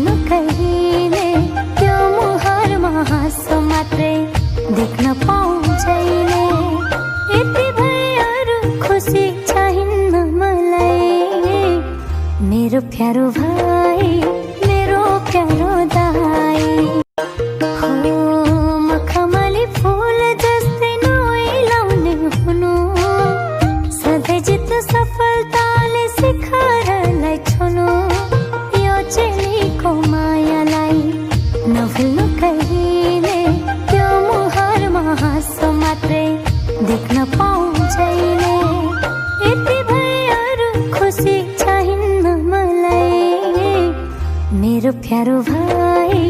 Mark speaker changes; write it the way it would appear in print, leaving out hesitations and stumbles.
Speaker 1: नभुल्नु कहिले त्यो मुहारमा हाँसो मात्रै देख्न पाउँछैले। यति भएर खुसी चाहिन्न मलाई, मेरो प्यारो भाइ, मेरो प्यारो दाइ। हो मखमली फुल जस्तै नोइलाउने हुनु, सधैँ जित्नु सफलताले शिखरलाई छुनु। यो चेलीको मायालाई नभुल्नु कहिले त्यो मुहारमा हाँसो मात्रै देख्न पाउँछैले। यति भएर खुसी चाहिन्न मलाई, मेरो प्यारो भाइ।